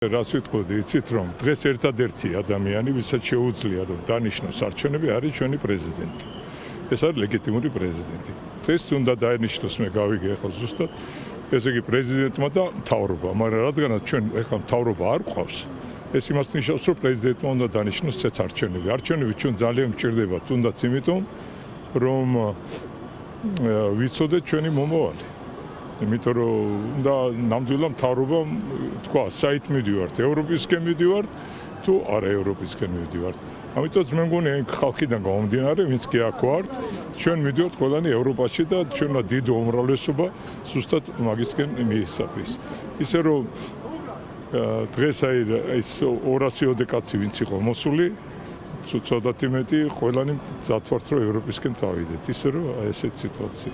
რაც ვიტყოდი, იცით რომ დღეს ერთადერთი ადამიანი, ვისაც შეუძლია რომ დანიშნოს არჩევნები, არის ჩვენი პრეზიდენტი. ეს არის ლეგიტიმური პრეზიდენტი. დღეს უნდა დაენიშნოს, მე გავიგე ახლა ზუსტად, ესე იგი პრეზიდენტმა და მთავრობა, მაგრამ რადგანაც ჩვენ ახლა მთავრობა არ გვყავს, ეს იმას ნიშნავს, რომ პრეზიდენტმა უნდა დანიშნოს წეც არჩევნები. არჩევნები ჩვენ ძალიან გვჭირდება, თუნდაც იმიტომ, რომ ვიცოდეთ ჩვენი მომავალი. იმიტომ რომ და ნამდვილად მთავრობამ თქვა, საით მიდივართ, ევროპისკენ მიდივართ, თუ არა ევროპისკენ მიდივართ. ამიტომ მე მგონი ხალხიდან გამომდინარე, ვინც კი აქ ვართ, ჩვენ მიდივართ ყველანი ევროპაში და ჩვენმა დიდი უმრავლესობა ზუსტად მაგისკენ მიისწრაფის. ისე რომ დღეს ეს 200 კაცი ვინც იყო მოსული, ცოტათი მეტი ყველანი დათვართ რომ ევროპისკენ წავიდეთ. ისე რომ ესეთ სიტუაცია.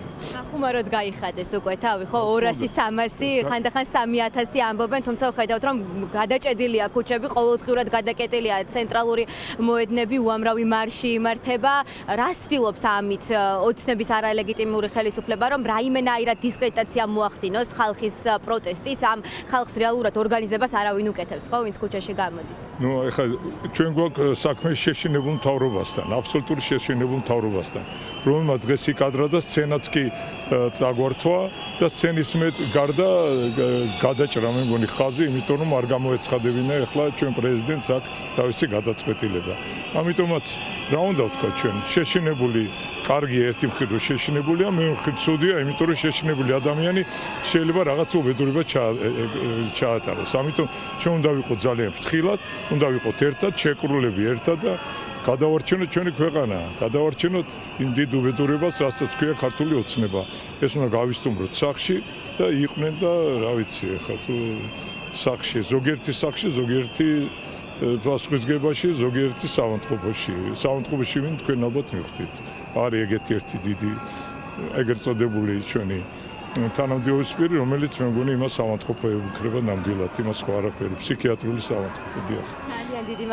ხუმაროდ გაიხადეს უკვე თავი, ხო 200-300, ხანდახან 3000 ამბობენ, თუმცა ვხედავთ რომ გადაჭედილია ქუჩები, ყოველდღიურად გადაკეტილია ცენტრალური მოედნები, უამრავი მარში იმართება. რას ცდილობს ამით ოცნების არალეგიტიმური ხელისუფლება, რომ რაიმენაირად დისკრედიტაცია მოახდინოს ხალხის პროტესტის, ამ ხალხს რეალურად ორგანიზებას არავინ უკეთებს, ხო, ვინც ქუჩაში გამოდის? ნუ ეხლა ჩვენ გვაქვს საქმე შეშინებულ მთავრობასთან, აბსოლუტური შეშინებულ მთავრობასთან, რომელმაც დღეს იკადრა და სცენაც კი წაგვართვა და სცენის მეტ გარდა გადაჭრა მე მგონი ხაზი, იმიტომ რომ არ გამოეცხადებინა ეხლა ჩვენ პრეზიდენტს აქ თავისი გადაწყვეტილება. ამიტომაც რა უნდა ვთქვა ჩვენ, შეშინებული კარგი ერთი მხრიდან შეშინებულია, მეორე მხრიდან ცუდია, იმიტომ რომ შეშინებული ადამიანი შეიძლება რაღაც უბედურება ჩაატაროს. ამიტომ ჩვენ უნდა ვიყოთ ძალიან ფრთხილად, უნდა ვიყოთ ერთად, შეკრულები ერთად და გადავარჩენოთ ჩვენი ქვეყანა, გადავარჩენოთ იმ დიდ უბედურებას, რასაც ქვია ქართული ოცნება. ეს უნდა გავისტუმროთ სახში და იყვნენ და რა ვიცი, ახლა თუ სახში, ზოგიერთი სახში, ზოგიერთი პასუხისგებაში, ზოგიერთი საავადმყოფოში. საავადმყოფოში ვინ თქვენ ალბათ მიხვდით. არის ეგეთი ერთი დიდი ეგრეთ წოდებული ჩვენი თანამდებობის პირი, რომელიც მე მგონი იმას საავადმყოფო ეკრება ნამდვილად, იმას სხვა არაფერი, ფსიქიატრული საავადმყოფოებია. ძალიან დიდი